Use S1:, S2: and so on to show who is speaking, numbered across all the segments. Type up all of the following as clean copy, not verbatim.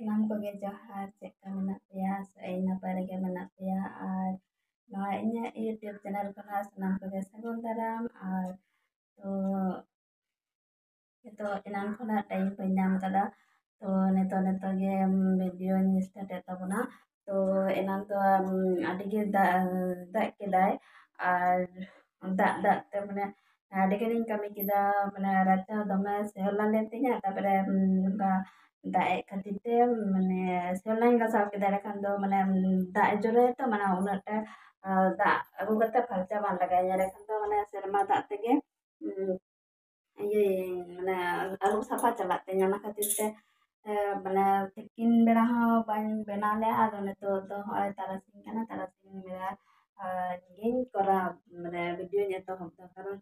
S1: ᱥᱟᱱᱟᱢ ᱠᱚᱜᱮ ᱡᱚᱦᱟᱨ, ᱪᱮᱫᱠᱟ ᱢᱮᱱᱟᱜ ᱯᱮᱭᱟ? ᱟᱹᱰᱤ ᱱᱟᱯᱟᱭ ᱨᱮᱜᱮ ᱢᱮᱱᱟᱜ ᱯᱮᱭᱟ ᱟᱨ ᱱᱚᱣᱟ ᱤᱧᱟᱹᱜ ᱤᱭᱩᱴᱩᱵᱽ ᱪᱮᱱᱮᱞ ᱠᱷᱚᱱᱟᱜ ᱥᱟᱱᱟᱢ ᱠᱚᱜᱮ ᱥᱟᱹᱜᱩᱱ ᱫᱟᱨᱟᱢ ᱟᱨ ᱛᱚ ᱱᱤᱛᱚᱜ ᱮᱱᱟᱝ ᱠᱷᱚᱱᱟᱜ ᱴᱟᱭᱤᱢ ᱵᱟᱹᱧ ᱧᱟᱢ ᱠᱟᱫᱟ ᱛᱚ ᱱᱤᱛᱚᱜ ᱜᱮ ᱵᱷᱤᱰᱤᱭᱳᱧ ᱥᱴᱟᱨᱴ ᱛᱟᱵᱚᱱᱟ ᱛᱚ ᱮᱱᱟᱝ ᱫᱚ ᱟᱹᱰᱤ ᱜᱮ ᱫᱟᱜ ᱠᱮᱫᱟᱭ ᱟᱨ ᱫᱟᱜ ᱛᱮ ᱢᱟᱱᱮ ᱟᱹᱰᱤ ᱜᱟᱱᱤᱧ ᱠᱟᱹᱢᱤ ᱠᱮᱫᱟ ᱢᱟᱱᱮ ᱨᱟᱪᱟ ᱫᱚᱢᱮ ᱥᱮᱣᱞᱟ ᱞᱮᱱ ᱛᱤᱧᱟ ᱛᱟᱯᱚᱨᱮ ᱚᱱᱠᱟ ᱫᱟᱜ ᱮ ᱠᱷᱟᱹᱛᱤᱨ ᱛᱮ ᱢᱟᱱᱮ ᱥᱮᱣᱞᱟᱧ ᱜᱟᱥᱟᱣ ᱠᱮᱫᱟ ᱮᱸᱰᱮᱠᱷᱟᱱ ᱫᱚ ᱢᱟᱱᱮ ᱫᱟᱜ ᱮ ᱡᱚᱨᱚᱭᱟ ᱛᱚ ᱢᱟᱱᱮ ᱩᱱᱟᱹᱜᱴᱟ ᱫᱟᱜ ᱟᱹᱜᱩ ᱠᱟᱛᱮ ᱯᱷᱟᱨᱪᱟ ᱵᱟᱝ ᱞᱟᱜᱟᱣᱤᱧᱟ ᱮᱸᱰᱮᱠᱷᱟᱱ ᱫᱚ ᱢᱟᱱᱮ ᱥᱮᱨᱢᱟ ᱫᱟᱜ ᱛᱮᱜᱮ ᱤᱭᱟᱹ ᱢᱟᱱᱮ ᱟᱹᱨᱩᱵ ᱥᱟᱯᱷᱟ ᱪᱟᱞᱟᱜ ᱛᱤᱧᱟ ᱚᱱᱟ ᱠᱷᱟᱹᱛᱤᱨ ᱛᱮ ᱢᱟᱱᱮ ᱛᱤᱠᱤᱱ ᱵᱮᱲᱟ ᱦᱚᱸ ᱵᱟᱹᱧ ᱵᱮᱱᱟᱣ ᱞᱮᱜᱼᱟ ᱟᱫᱚ ᱱᱤᱛᱚᱜ ᱫᱚ ᱦᱚᱸᱜᱼᱚᱭ ᱛᱟᱨᱟᱥᱤᱧ ᱠᱟᱱᱟ ᱛᱟᱨᱟᱥᱤᱧ ᱵᱮᱲᱟ ᱜᱤᱧ ᱠᱚᱨᱟᱣ ᱢᱟᱱᱮ ᱵᱷᱤᱰᱤᱭᱳᱧ ᱮᱛᱚᱦᱚᱵ ᱫᱟ ᱠᱟᱨᱚᱱ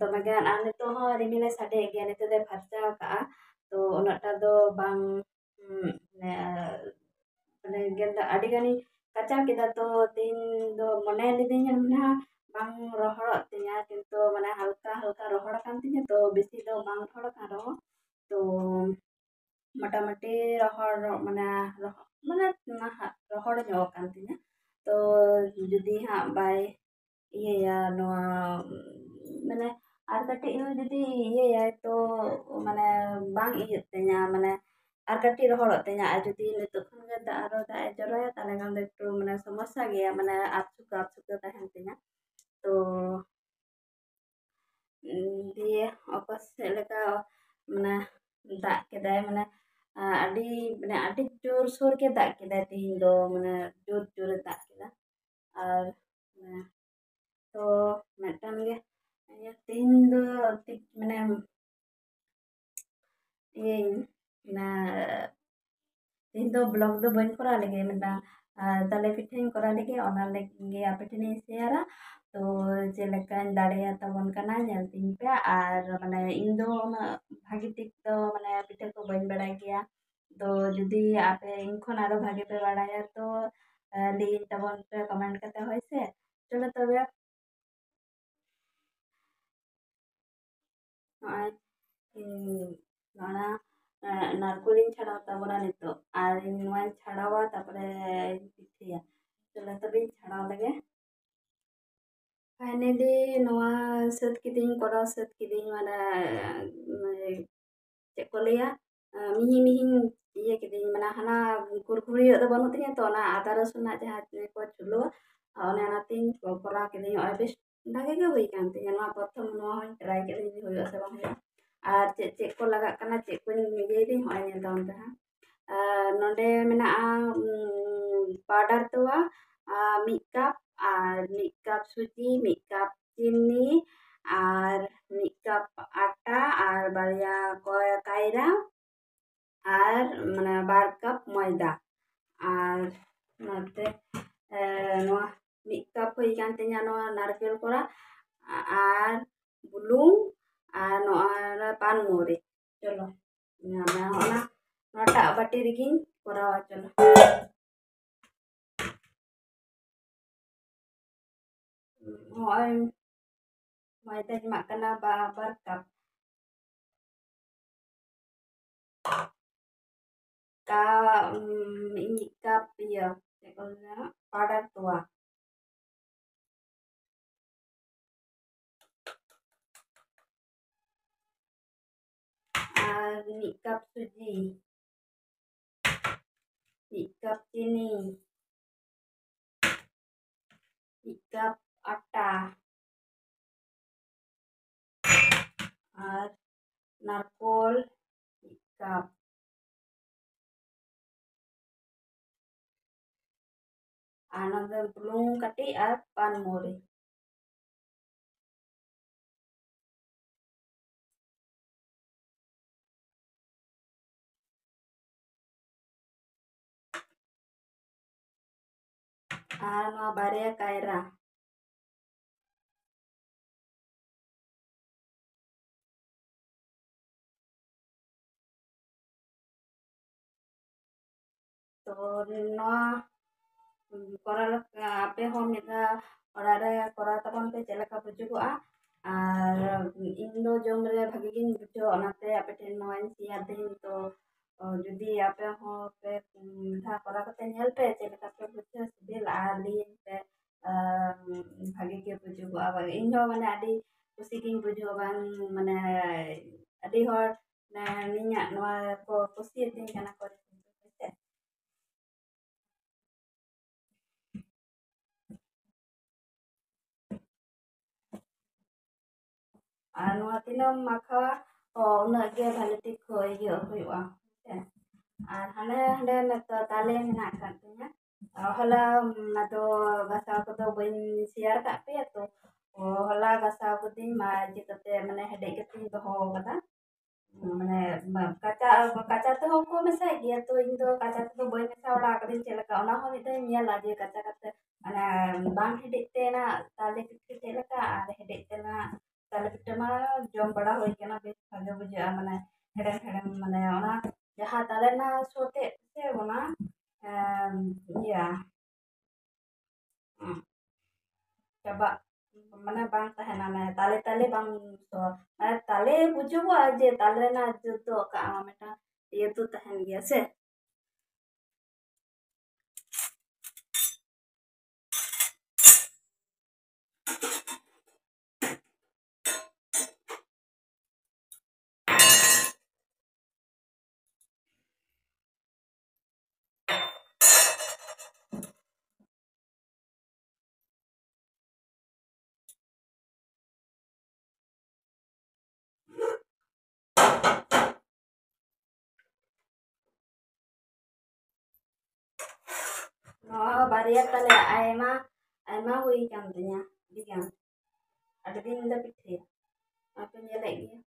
S1: ᱫᱚᱢᱮ ᱜᱟᱱ ᱟᱨ ᱱᱤᱛᱚᱜ ᱦᱚᱸ ᱨᱤᱢᱤᱞᱮ ᱥᱟᱰᱮᱭᱮᱫ ᱜᱮᱭᱟ ᱱᱤᱛᱚᱜ ᱫᱚᱭ ᱯᱷᱟᱨᱪᱟ ᱠᱟᱜᱼᱟ ᱛᱚ ᱩᱱᱟᱹᱜᱴᱟ ᱫᱚ ᱵᱟᱝ ᱢᱟᱱᱮ ᱜᱮᱸᱫᱟᱜ ᱟᱹᱰᱤ ᱜᱟᱱᱤᱧ ᱠᱟᱪᱟᱣ ᱠᱮᱫᱟ ᱛᱚ ᱛᱮᱦᱤᱧ ᱫᱚ ᱢᱚᱱᱮ ᱞᱤᱫᱟᱹᱧ ᱵᱟᱝ ᱨᱚᱦᱚᱲᱚᱜ ᱛᱤᱧᱟ ᱠᱤᱱᱛᱩ ᱢᱟᱱᱮ ᱦᱟᱞᱠᱟ ᱦᱟᱞᱠᱟ ᱨᱚᱦᱚᱲ ᱟᱠᱟᱱ ᱛᱤᱧᱟᱹ ᱛᱚ ᱵᱮᱥᱤ ᱫᱚ ᱵᱟᱝ ᱨᱚᱦᱚᱲ ᱟᱠᱟᱱ ᱨᱮᱦᱚᱸ ᱛᱚ ᱢᱚᱴᱟᱢᱩᱴᱤ ᱨᱚᱦᱚᱲ ᱢᱟᱱᱮ ᱨᱚᱦᱚᱲ ᱧᱚᱜ ᱟᱠᱟᱱ ᱛᱤᱧᱟᱹ ᱛᱚ ᱡᱩᱫᱤ ᱦᱟᱸᱜ ᱵᱟᱭ ᱤᱭᱟᱹᱭᱟ ᱱᱚᱣᱟ ᱢᱟᱱᱮ ᱟᱨ ᱠᱟᱹᱴᱤᱡ ᱦᱚᱸ ᱡᱩᱫᱤ ᱤᱭᱟᱹᱭᱟᱭ ᱛᱚ ᱢᱟᱱᱮ ᱵᱟᱝ ᱤᱭᱟᱹᱜ ᱛᱤᱧᱟ ᱢᱟᱱᱮ ᱟᱨ ᱠᱟᱹᱴᱤᱡ ᱨᱚᱦᱚᱲᱚᱜ ᱛᱤᱧᱟ ᱟᱨ ᱡᱩᱫᱤ ᱱᱤᱛᱚᱜ ᱠᱷᱚᱱ ᱜᱮ ᱟᱨᱚ ᱫᱟᱜ ᱮ ᱡᱚᱨᱚᱭᱟ ᱛᱟᱦᱞᱮ ᱠᱷᱟᱱ ᱫᱚ ᱮᱠᱴᱩ ᱢᱟᱱᱮ ᱥᱚᱢᱚᱥᱥᱟ ᱜᱮᱭᱟ ᱢᱟᱱᱮ ᱟᱯᱪᱩᱠᱟᱹ ᱛᱟᱦᱮᱱ ᱛᱤᱧᱟ ᱛᱚ ᱫᱤᱭᱮ ᱚᱠᱟ ᱥᱮᱫ ᱞᱮᱠᱟ ᱢᱟᱱᱮ ᱫᱟᱜ ᱠᱮᱫᱟᱭ ᱢᱟᱱᱮ ᱟᱹᱰᱤ ᱡᱳᱨᱥᱳᱨ ᱜᱮ ᱫᱟᱜ ᱠᱮᱫᱟᱭ ᱛᱤᱦᱤᱧ ᱫᱚ ᱢᱟᱱᱮ ᱡᱳᱨ ᱡᱳᱨᱮ ᱫᱟᱜ ᱠᱮᱫᱟ ᱟᱨ ᱛᱚ ᱢᱤᱫᱴᱟᱝ ᱜᱮ ᱛᱤᱦᱤᱧ ᱫᱚ ᱢᱟᱱᱮ ᱤᱭᱟᱹᱧ ᱛᱤᱦᱤᱧ ᱫᱚ ᱵᱞᱚᱜ ᱫᱚ ᱵᱟᱹᱧ ᱠᱚᱨᱟᱣ ᱞᱮᱜᱮ ᱢᱤᱫᱴᱟᱝ ᱛᱟᱞᱮ ᱯᱤᱴᱷᱟᱹᱧ ᱠᱚᱨᱟᱣ ᱞᱮᱜᱮ ᱚᱱᱟ ᱞᱟᱹᱜᱤᱫ ᱟᱯᱮ ᱴᱷᱮᱱᱤᱧ ᱥᱮᱭᱟᱨᱟ ᱛᱚ ᱪᱮᱫ ᱞᱮᱠᱟᱧ ᱫᱟᱲᱮᱭᱟᱛᱟᱵᱚᱱ ᱠᱟᱱᱟ ᱧᱮᱞ ᱛᱤᱧ ᱯᱮ ᱟᱨ ᱢᱟᱱᱮ ᱤᱧ ᱫᱚ ᱩᱱᱟᱹᱜ ᱵᱷᱟᱜᱤ ᱴᱷᱤᱠ ᱫᱚ ᱢᱟᱱᱮ ᱯᱤᱴᱷᱟᱹ ᱠᱚ ᱵᱟᱹᱧ ᱵᱟᱲᱟᱭ ᱜᱮᱭᱟ ᱛᱚ ᱡᱩᱫᱤ ᱟᱯᱮ ᱤᱧ ᱠᱷᱚᱱ ᱟᱨᱚ ᱵᱷᱟᱜᱤ ᱯᱮ ᱵᱟᱲᱟᱭᱟ ᱛᱚ ᱞᱟᱹᱭᱟᱹᱧ ᱛᱟᱵᱚᱱ ᱯᱮ ᱠᱚᱢᱮᱱᱴ ᱠᱟᱛᱮ ᱦᱳᱭ ᱥᱮ ᱪᱚᱞᱚ ᱛᱚᱵᱮ ᱱᱚᱜᱼᱚᱭ ᱚᱱᱟ ᱱᱟᱨᱠᱳᱞᱤᱧ ᱪᱷᱟᱰᱟᱣ ᱛᱟᱵᱚᱱᱟ ᱱᱤᱛᱚᱜ ᱟᱨ ᱱᱚᱣᱟᱧ ᱪᱷᱟᱰᱟᱣᱟ ᱛᱟᱨᱯᱚᱨᱮ ᱯᱤᱴᱷᱟᱹᱭᱟ ᱪᱚᱞᱚ ᱛᱚᱵᱮᱧ ᱪᱷᱟᱰᱟᱣ ᱞᱮᱜᱮ ᱯᱷᱟᱭᱱᱮᱞᱤ ᱱᱚᱣᱟ ᱥᱟᱹᱛ ᱠᱤᱫᱤᱧ ᱠᱚᱨᱟᱣ ᱥᱟᱹᱛ ᱠᱤᱫᱤᱧ ᱢᱟᱱᱮ ᱪᱮᱫ ᱠᱚ ᱞᱟᱹᱭᱟ ᱢᱤᱦᱤ ᱢᱤᱦᱤᱧ ᱤᱭᱟᱹ ᱠᱤᱫᱤᱧ ᱢᱟᱱᱮ ᱦᱟᱱᱟ ᱠᱩᱨᱠᱩᱨᱤᱭᱟᱹ ᱫᱚ ᱵᱟᱹᱱᱩᱜ ᱛᱤᱧᱟ ᱛᱚ ᱚᱱᱟ ᱟᱫᱟ ᱨᱟᱥᱩᱱ ᱨᱮᱱᱟᱜ ᱡᱟᱦᱟᱸ ᱠᱚ ᱪᱩᱞᱩ ᱚᱱᱮ ᱚᱱᱟᱛᱤᱧ ᱠᱚᱨᱟᱣ ᱠᱤᱫᱤᱧ ᱱᱚᱜᱼᱚᱭ ᱵᱮᱥ ᱵᱷᱟᱜᱮ ᱜᱮ ᱦᱩᱭ ᱠᱟᱱ ᱛᱤᱧᱟᱹ ᱱᱚᱣᱟ ᱯᱨᱚᱛᱷᱚᱢ ᱱᱚᱣᱟ ᱦᱚᱧ ᱴᱨᱟᱭ ᱠᱮᱫᱟ ᱡᱩᱫᱤ ᱦᱩᱭᱩᱜ ᱟᱥᱮ ᱵᱟᱝ ᱦᱩᱭᱩᱜᱼᱟ ᱟᱨ ᱪᱮᱫ ᱠᱚ ᱞᱟᱜᱟᱜ ᱠᱟᱱᱟ ᱪᱮᱫ ᱠᱚᱧ ᱤᱭᱟᱹᱭᱫᱟᱹᱧ ᱦᱚᱸᱜᱼᱚᱭ ᱧᱮᱞ ᱛᱟᱵᱚᱱ ᱯᱮ ᱦᱟᱸᱜ ᱱᱚᱸᱰᱮ ᱢᱮᱱᱟᱜᱼᱟ ᱯᱟᱣᱰᱟᱨ ᱛᱚᱣᱟ 1 ᱠᱟᱯ ᱟᱨ 1 ᱠᱟᱯ ᱥᱩᱡᱤ 1 ᱠᱟᱯ ᱪᱤᱱᱤ ᱟᱨ 1 ᱠᱟᱯ আটা আর বাড়িয়া কায়রা আর মানে 2 কাপ ময়দা আর নতে নয়া 1 কাপ হয়ে কান তিᱧᱟ নয়া নারকেল কোড়া আর বুলুং আর নয়া পানমৌরি চলো ona nota bati regin korawa chalo hoy ময়দা emak kana 2 cup ka 1 cup iya powder তোয়া আর 1 কাপ সুজি 1 কাপ চিনি 1 কাপ আটা আর নারকোল 1 কাপ আর নন্দে বুলুং কাটি আর পানমৌরি আর নয়া বাড়িয়া কায়রা तो नवा koral ape hon mita orare koral tabon pe celaka bujugoa আর ইন্দো জমরে ভাগে গিন বুঝো অনাতে আপে টেন নয় সিয়ার দিন তো जुदी आपे हो पे धा करा कते नेल पे चे लेका पे बुझे सिबिल आर लिन पे भागे के बुझुगो अब इन हो माने आदि कुसी किन बुझो बान माने आदि हर ना निया नवा को कुसी दिन kana ko ᱟᱨ ᱱᱚᱣᱟ ᱛᱤᱱᱟᱹᱜ ᱢᱟᱠᱷᱟᱣᱟ ᱩᱱᱟᱹᱜ ᱜᱮ ᱵᱷᱟᱞᱮ ᱴᱷᱤᱠ ᱤᱭᱟᱹ ᱦᱩᱭᱩᱜᱼᱟ ᱟᱨ ᱦᱟᱸᱰᱮ ᱱᱤᱛᱚᱜ ᱛᱟᱞᱮ ᱢᱮᱱᱟᱜ ᱟᱠᱟᱫ ᱛᱤᱧᱟ ᱦᱚᱞᱟ ᱚᱱᱟ ᱫᱚ ᱜᱟᱥᱟᱣ ᱠᱚᱫᱚ ᱵᱟᱹᱧ ᱥᱮᱭᱟᱨ ᱠᱟᱜ ᱯᱮᱭᱟ ᱛᱚ ᱦᱚᱞᱟ ᱜᱟᱥᱟᱣ ᱠᱤᱫᱟᱹᱧ ᱢᱟᱡᱽ ᱠᱟᱛᱮ ᱢᱟᱱᱮ ᱦᱮᱰᱮᱡ ᱠᱟᱛᱮᱧ ᱫᱚᱦᱚ ᱠᱟᱫᱟ ᱢᱟᱱᱮ ᱠᱟᱪᱟ ᱛᱮᱦᱚᱸ ᱠᱚ ᱢᱮᱥᱟᱭ ᱜᱮᱭᱟ ᱛᱚ ᱤᱧ ᱫᱚ ᱠᱟᱪᱟ ᱛᱮᱫᱚ ᱵᱟᱹᱧ ᱢᱮᱥᱟ ᱵᱟᱲᱟ ᱠᱟᱹᱫᱟᱹᱧ ᱪᱮᱫ ᱞᱮᱠᱟ ᱚᱱᱟ ᱦᱚᱸ ᱢᱤᱫ ᱫᱷᱟᱣ ᱤᱧ ᱧᱮᱞᱟ ᱡᱮ ᱠᱟᱪᱟ ᱠᱟᱛᱮ ᱢᱟᱱᱮ ᱵᱟᱝ ᱦᱮᱰᱮᱡ ᱛᱮᱱᱟᱜ ᱛᱟᱞᱮ ᱯᱤᱴᱷᱟᱹ ᱪᱮᱫ ᱞᱮᱠᱟ ᱟᱨ ᱦᱮᱰᱮᱡ ᱛᱮᱱᱟᱜ ᱛᱟᱞᱮ ᱯᱤᱴᱷᱟᱹ ᱢᱟ ᱡᱚᱢ ᱵᱟᱲᱟ ᱦᱩᱭ ᱠᱟᱱᱟ ᱵᱮᱥ ᱵᱷᱟᱜᱮ ᱵᱩᱡᱷᱟᱹᱜᱼᱟ ᱢᱟᱱᱮ ᱦᱮᱲᱮᱢ ᱦᱮᱲᱮᱢ ᱢᱟᱱᱮ ᱚᱱᱟ ᱡᱟᱦᱟᱸ ᱛᱟᱞᱮ ᱨᱮᱱᱟᱜ ᱥᱚ ᱛᱮᱫ ᱥᱮ ᱚᱱᱟ ᱤᱭᱟᱹ ᱪᱟᱵᱟᱜ ᱢᱟᱱᱮ ᱵᱟᱝ ᱛᱟᱦᱮᱱᱟ ᱢᱟᱱᱮ ᱛᱟᱞᱮ ᱛᱟᱞᱮ ᱵᱟᱝ ᱥᱚᱣᱟ ᱢᱟᱱᱮ ᱛᱟᱞᱮ ᱵᱩᱡᱩᱜᱚᱜᱼᱟ ᱡᱮ ᱛᱟᱞᱮ ᱨᱮᱱᱟᱜ ᱡᱩᱛᱚ ᱠᱟᱜᱼᱟ ᱢᱤᱫᱴᱟᱝ ᱤᱭᱟᱹ ᱛᱚ ᱛᱟᱦᱮᱱ ᱜᱮᱭᱟ ᱥᱮ ᱱᱚᱣᱟ ᱵᱟᱨᱭᱟ ᱛᱟᱞᱮ ᱟᱭᱢᱟ ᱟᱭᱢᱟ ᱦᱩᱭ ᱠᱟᱱ ᱛᱤᱧᱟ ᱟᱹᱰᱤᱜᱟᱱ ᱟᱹᱰᱤ ᱫᱤᱱ ᱞᱮ ᱯᱤᱴᱷᱟᱹᱭᱟ ᱟᱯᱮ ᱧᱮᱞᱮᱫ ᱜᱮᱭᱟ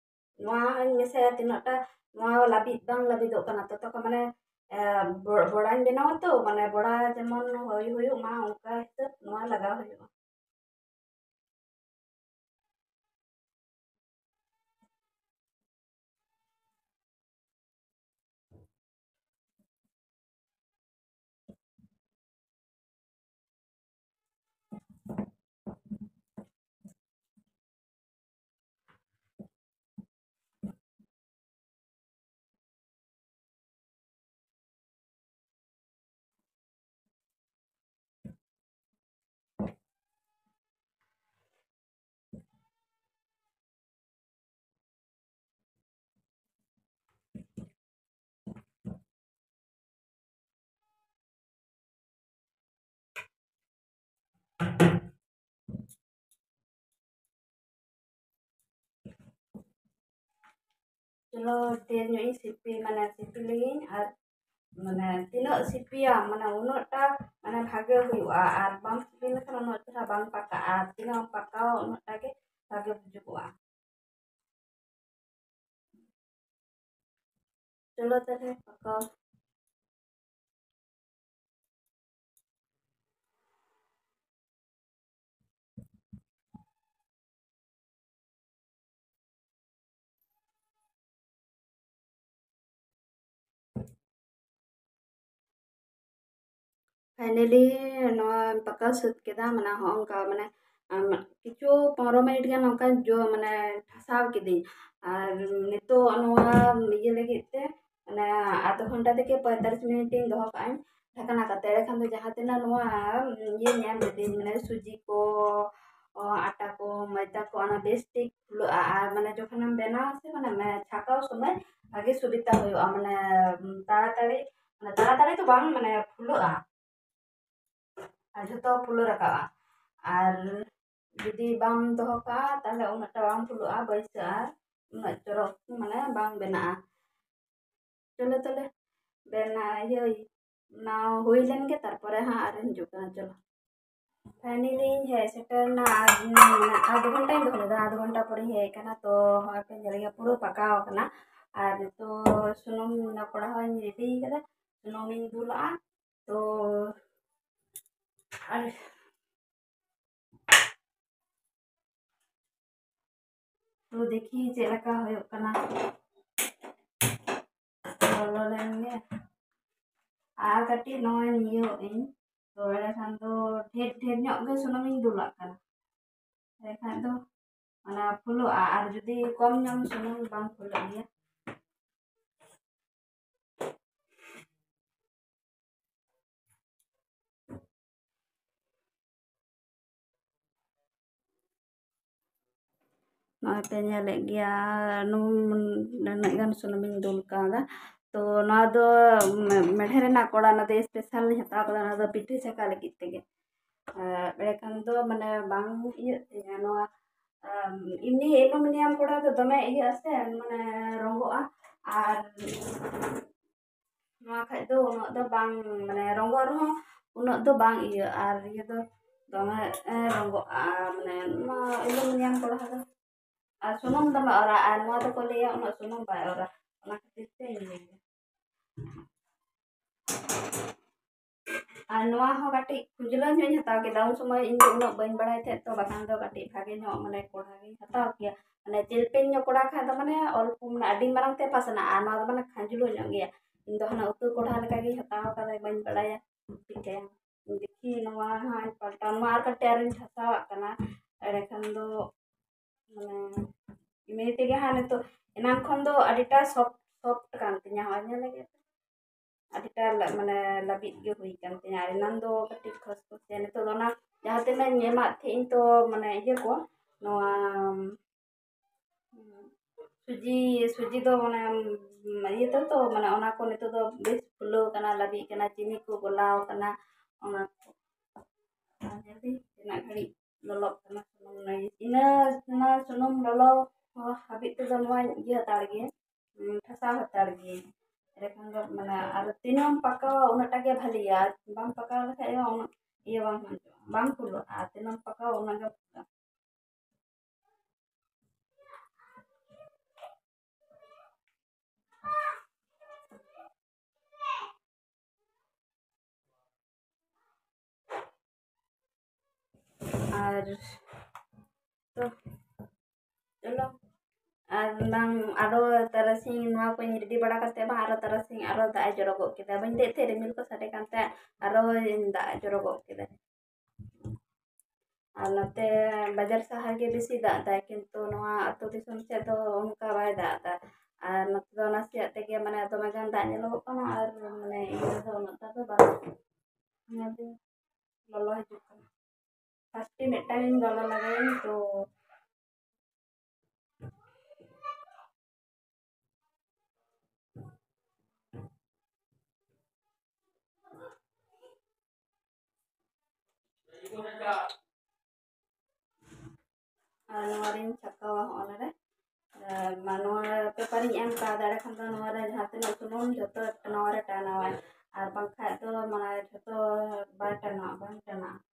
S1: ᱱᱚᱣᱟ ᱦᱚᱸᱧ ᱢᱮᱥᱟᱭᱟ ᱛᱤᱱᱟᱹᱜ ᱴᱟ ᱱᱚᱣᱟ ᱞᱟᱹᱵᱤᱫ ᱵᱟᱝ ᱞᱟᱹᱵᱤᱫᱚᱜ ᱠᱟᱱᱟ ᱛᱚᱛᱚ ᱠᱷᱚᱱ ᱢᱟᱱᱮ ᱵᱚᱲᱟᱧ ᱵᱮᱱᱟᱣᱟ ᱛᱚ ᱢᱟᱱᱮ ᱵᱚᱲᱟ ᱡᱮᱢᱚᱱ ᱦᱩᱭᱩᱜ ᱢᱟ ᱚᱱᱠᱟ ᱦᱤᱥᱟᱹᱵ ᱱᱚᱣᱟ ᱞᱟᱜᱟᱣ ᱦᱩᱭᱩᱜᱼᱟ चलो ढेर ᱧᱚᱜ ᱤᱧ ᱥᱤᱯᱤ ᱢᱟᱱᱮ ᱥᱤᱯᱤ ᱞᱮᱜᱤᱧ ᱟᱨ ᱢᱟᱱᱮ ᱛᱤᱱᱟᱹᱜ ᱥᱤᱯᱤᱭᱟᱢ ᱢᱟᱱᱮ ᱩᱱᱟᱹᱜᱴᱟ ᱢᱟᱱᱮ ᱵᱷᱟᱜᱮ ᱦᱩᱭᱩᱜᱼᱟ ᱟᱨ ᱵᱟᱢ ᱥᱤᱯᱤ ᱞᱮᱠᱷᱟᱱ ᱩᱱᱟᱹᱜ ᱪᱮᱦᱨᱟ ᱵᱟᱝ ᱯᱟᱠᱟᱜᱼᱟ ᱟᱨ ᱛᱤᱱᱟᱹᱜ ᱮᱢ ᱯᱟᱠᱟᱣᱟ ᱩᱱᱟᱹᱜ ᱴᱟ ᱜᱮ ᱵᱷᱟᱜᱮ ᱵᱩᱡᱩᱜᱚᱜᱼᱟ चलो ताहले पकाओ फाइनली नवा पका सुत केदा मना होंका माने किछु 15 मिनट गान नौका जो माने ठसाव किदिन और नितो नवा इये लगित ते माने आधा घंटा থেকে 45 मिनट ᱤᱧ ᱫᱚᱦᱚ ᱠᱟᱜᱼᱟᱹᱧ ঢাকনা ᱠᱟᱛᱮ ᱮᱲᱮᱠᱷᱟᱱ ᱫᱚ ᱡᱟᱦᱟᱸ ᱛᱤᱱᱟᱹᱜ ᱱᱚᱣᱟ ᱤᱭᱟᱹ ᱧᱟᱢ ᱞᱮᱫᱤᱧ ᱢᱟᱱᱮ ᱥᱩᱡᱤ ᱠᱚ आटा को मैदा को आना बेस ठीक फुलुआ और माने जखनम बेनाव से माने छाकाव समय आगे सुविधा हुआ माने ताड़ाताड़ी तो बांग माने फुलुआ ᱡᱚᱛᱚ ᱯᱷᱩᱞᱟᱹ ᱨᱟᱠᱟᱵᱼᱟ ᱟᱨ ᱡᱩᱫᱤ ᱵᱟᱢ ᱫᱚᱦᱚ ᱠᱟᱜᱼᱟ ᱛᱟᱦᱞᱮ ᱩᱱᱟᱹᱜᱴᱟ ᱵᱟᱝ ᱯᱷᱩᱞᱟᱹᱜᱼᱟ ᱵᱟᱹᱭᱥᱟᱹᱜᱼᱟ ᱩᱱᱟᱹᱜ ᱪᱚᱨᱚᱠ ᱢᱟᱱᱮ ᱵᱟᱝ ᱵᱮᱱᱟᱜᱼᱟ चलो ताहले बेना इयो ना हुई लेन के तारपरे हाँ आरे हिजुग कना चलो फाइनली हे सेटरना आधा घंटा ही धोले आधा घंटा पर हे कना तो हय पे जरिया पूरा पकाव कना और तो सुनुम ना कड़ा हय रेडी कदा सुनुम इन दुला तो और तो देखी चेलका होयो कना बोलो लेंगे आ कटी नय नियो इन तो एड़े खान तो ढेर ढेर ᱧᱚᱜ गे सुनुम इन दुला कना एड़े खान तो ana फुलुआ और जुदी कम ᱧᱚᱜ सुनुम बांग फुलुआ गया ᱱᱚᱜᱼᱚᱭ ᱯᱮ ᱧᱮᱞᱮᱫ ᱜᱮᱭᱟ ᱱᱩᱱᱟᱹᱜ ᱜᱟᱱ ᱥᱩᱱᱩᱢᱤᱧ ᱫᱩᱞ ᱠᱟᱣᱫᱟ ᱛᱚ ᱱᱚᱣᱟ ᱫᱚ ᱢᱮᱬᱦᱮ ᱨᱮᱱᱟᱜ ᱠᱚᱲᱟ ᱚᱱᱟ ᱫᱚ ᱥᱯᱮᱥᱟᱞ ᱞᱤᱧ ᱦᱟᱛᱟᱣ ᱠᱟᱫᱟ ᱚᱱᱟ ᱫᱚ ᱯᱤᱴᱷᱟᱹ ᱪᱷᱟᱸᱠᱟ ᱞᱟᱹᱜᱤᱫ ᱛᱮᱜᱮ ᱮᱸᱰᱮᱠᱷᱟᱱ ᱫᱚ ᱢᱟᱱᱮ ᱵᱟᱝ ᱤᱭᱟᱹᱜ ᱛᱤᱧᱟᱹ ᱱᱚᱣᱟ एमनी एलुमिनियम कोड़ा तो दमे इया आसे माने रंगोआ और नोआ खाइ दो उना दो बांग माने रंगो रहो उना दो बांग इया और इया दो दमे रंगोआ माने मा एलुमिनियम कोड़ा दो और सुनुम दमे और नोआ दो को लेया उना सुनुम बाय और ओना खातिर ते इया और नोआ हो काटी खुजला ᱧᱚᱜ ᱦᱟᱛᱟᱣ ᱠᱮᱫᱟ ᱩᱱ ᱥᱚᱢᱚᱭ ᱤᱧ ᱫᱚ ᱩᱱᱟᱹᱜ ᱵᱟᱹᱧ ᱵᱟᱲᱟᱭ ᱛᱟᱦᱮᱸ ᱛᱚ ᱵᱟᱠᱷᱟᱱ ᱫᱚ ᱠᱟᱹᱴᱤᱡ ᱵᱷᱟᱜᱮ ᱧᱚᱜ ᱢᱟᱱᱮ ᱠᱚᱲᱦᱟ ᱜᱤᱧ ᱦᱟᱛᱟᱣ ᱠᱮᱭᱟ ᱢᱟᱱᱮ ᱪᱮᱞᱯᱮᱧ ᱧᱚᱜ ᱠᱚᱲᱦᱟ ᱠᱷᱟᱡ ᱫᱚ ᱢᱟᱱᱮ ᱚᱞᱯᱚ ᱢᱟᱱᱮ ᱟᱹᱰᱤ ᱢᱟᱨᱟᱝ ᱛᱮ ᱯᱟᱥᱱᱟᱜᱼᱟ ᱟᱨ ᱱᱚᱣᱟ ᱫᱚ ᱢᱟᱱᱮ ᱠᱷᱟᱸᱡᱩᱞᱩ ᱧᱚᱜ ᱜᱮᱭᱟ ᱤᱧ ᱫᱚ ᱦᱟᱱᱟ ᱩᱛᱩ ᱠᱚᱲᱦᱟ ᱞᱮᱠᱟ ᱜᱤᱧ ᱦᱟᱛᱟᱣ ᱠᱟᱫᱟ ᱵᱟᱹᱧ ᱵᱟᱲᱟᱭᱟ ᱪᱤᱠᱟᱹᱭᱟ देखी नवा हां पलटा नवा आर कटे आर हसावाक कना एड़ेखान दो माने इमे तेगे हां ने तो एनान खन दो अडिटा सॉफ्ट सॉफ्ट कान तिया हो ने लगे अडिटा माने लबित गे हुई कान तिया एनान दो कटी खस खस ने तो दोना जहां ते मैं नेमा थे तो माने ये को नवा सुजी सुजी दो माने ये तो माने ओना को नितो दो बेस फुलो कना लबी कना चीनी को गलाव कना ओना jadi nak kali lolok kena sunum nai ina sunum lolo habis tu zaman dia targi thasa targi erekan do mana ar tinam pakka unata ge bhaliya bam pakka khay iya bam pulo ar tinam pakka unaga ar to chalo ar nang aro tarasing nua ko ready bada kate ba aro tarasing aro da jorogo kida bain de the remil ko sade kante aro da jorogo kida ar nate bajar sahar ge besi da da kintu nua ato disum se do onka bai da da ar nate do nasi tege mane dome gan da nyelo kana ar mane iya do nata do ba nade lolo hijuk kana pasti metang lolo lagain to ᱱᱚᱣᱟᱨᱤᱧ ᱪᱷᱟᱠᱟᱣᱟ ᱦᱚᱸᱜᱼᱚ ᱨᱮ ᱱᱚᱣᱟ ᱯᱮᱯᱟᱨᱤᱧ ᱮᱢ ᱠᱟᱣᱫᱟ ᱮᱸᱰᱮᱠᱷᱟᱱ ᱫᱚ ᱱᱚᱣᱟ ᱨᱮ ᱡᱟᱦᱟᱸ ᱛᱤᱱᱟᱹᱜ ᱥᱩᱱᱩᱢ ᱡᱚᱛᱚ ᱱᱚᱣᱟ ᱨᱮ ᱴᱟᱱᱟᱣᱟᱭ ᱟᱨ ᱵᱟᱝᱠᱷᱟᱡ ᱫᱚ ᱢᱟᱱᱮ ᱡᱷᱚᱛᱚ ᱵᱟᱭ ᱴᱟᱱᱟᱣᱟ ᱵᱟᱝ ᱴᱟᱱᱟᱜᱼᱟ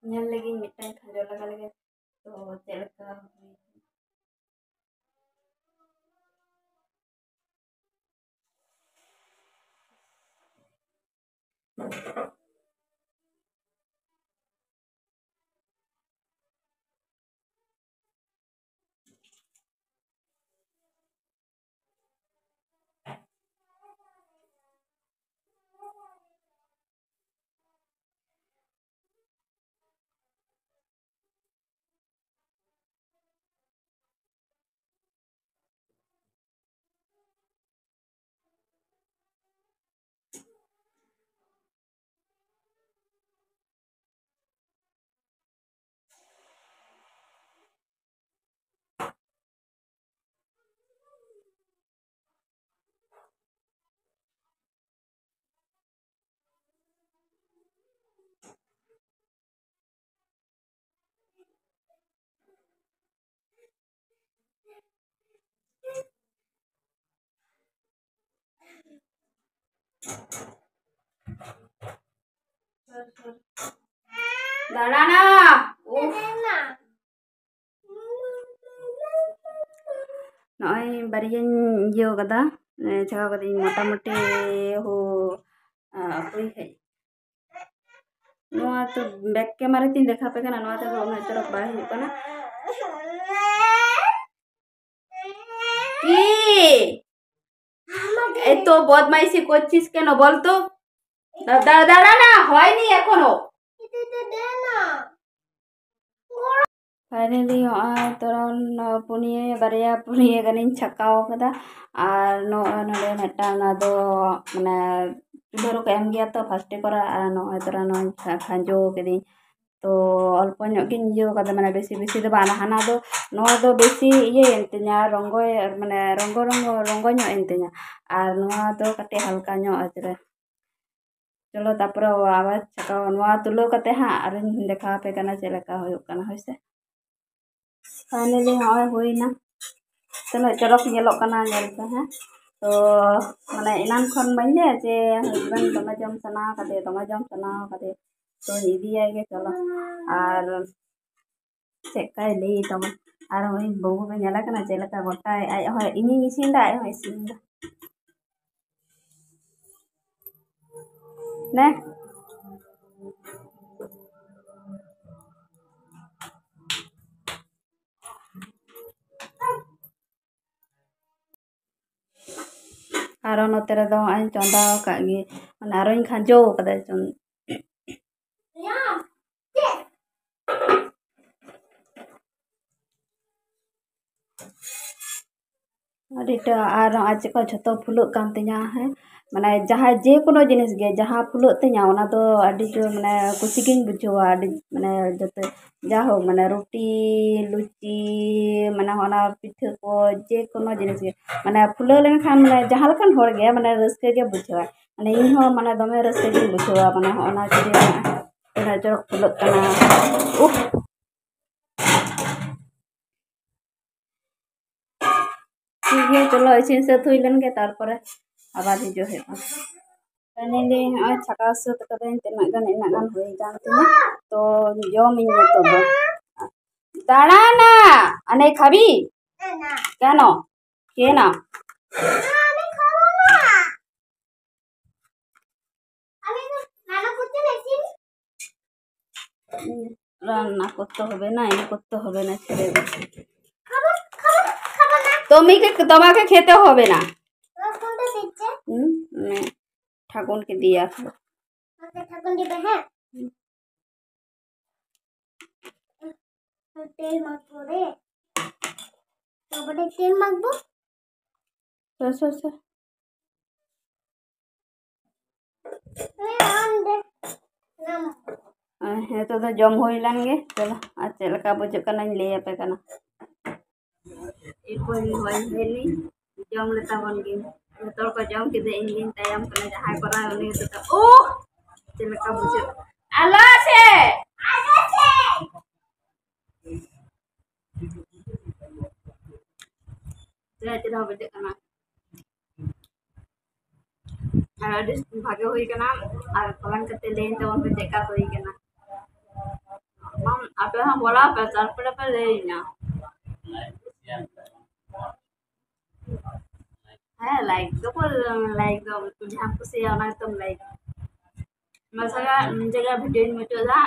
S1: ᱧᱮᱞ ᱞᱮᱜᱤᱧ ᱢᱤᱫᱴᱟᱝ ᱠᱷᱟᱸᱡᱚ ᱞᱟᱜᱟ ᱞᱮᱜᱮ ᱛᱚ ᱪᱮᱫ ᱞᱮᱠᱟ दाना नॉय बारियां यो कदा छाका कदी मोटामुटी हो कोई है नोआ तो बैक कैमरा तीन देखा पे kana नोआ तो उन चरक बाय हुई kana की ए तो बदमाइशी कोई चीज के न बोल तो দাঁড়া না, হয়নি এখনো। फाइनली तोरण पुनिया बारिया पुनिया गानी छकाव कदा और नोडे मिटान दो माने चूल्हा को एम गया तो फर्स्ट करा और नोय तोरण खांजो केदी तो अल्प ᱧᱚᱜ ᱤᱭᱟᱹ ᱠᱟᱫᱟ ᱢᱟᱱᱮ बेसी ᱫᱚ ᱵᱟᱝ ᱦᱟᱱᱟ ᱫᱚ ᱱᱚᱣᱟ ᱫᱚ बेसी ᱤᱭᱟᱹ ᱮᱱᱛᱤᱧᱟ ᱨᱚᱝᱜᱚ ᱢᱟᱱᱮ ᱨᱚᱝᱜᱚ ᱧᱚᱜ ᱮᱱᱛᱤᱧᱟ ᱟᱨ ᱱᱚᱣᱟ ᱫᱚ ᱠᱟᱹᱴᱤᱡ ᱦᱟᱞᱠᱟ ᱧᱚᱜ ᱟᱡᱨᱮ चलो तापर आवाज छकाव नोवा तुलो कते हाँ और देखा पे कना चेक लेका हुयुग कना होइसे फाइनली हाँ हुईना तनो चरक ñeलok कना ñel पे हैं तो माने इनान खन बने जे हस्बैंड दमे जम सना कदे तो इदिया के चलो और चेकाय लई तम और होई बहु पे ñela कना चेलका गोटा आई होय इनी इसिनदा आई होय इसिनदा ने और नोते रे दो आई चंदा कागी माने आरोñ खांजो कदा चन अडिटा और आज को झतो फुलुक कान तिया है माने जहाँ जे कोनो जिनिस गे जहाँ फुलुक तिया ओना दो अडी जो माने कुसी गिन बुझवा अडी माने जते जा हो माने रोटी लुची माने ओना पिठे को जे कोनो जिनिस गे माने फुलो लेन खान माने जहाँ लकन होर गे माने रस्के गे बुझवा माने इन हो माने दमे रस्के गे बुझवा माने ओना जे ओना जो फुलुक कना उफ ठीक है चलो इसी से थुई लेन के तारपरे आबार हिजो है फाइनली आज छका सुत कदें तिना गान हुई जान तिना तो जम इन तो दाड़ा ना अने खाबी केनो केना রান্না করতে হবে না এই করতে হবে না ছেড়ে দে তোমাকে খেতে হবে না ঠাকুরকে দিয়ে আসবো ঠাকুর দিবে হ্যাঁ তেল মাখবো রে তারপরে তেল মাখবো है तो जम हुई लानगे चलो आज चलका बुझे कना ले पे कना एक होली जम लेता बन गे तोर को जम के दे इन टाइम कना जहां करा उनी तो ओ चलका बुझे आला से चला बुझे कना और भागे हुई कना और कलन करते लेन तो हम चेका हुई कना हम अब हम बोला पे तारपरे पे लेना है लाइक तुझे हमको से आना तुम लाइक मसाला जगह वीडियो में तो था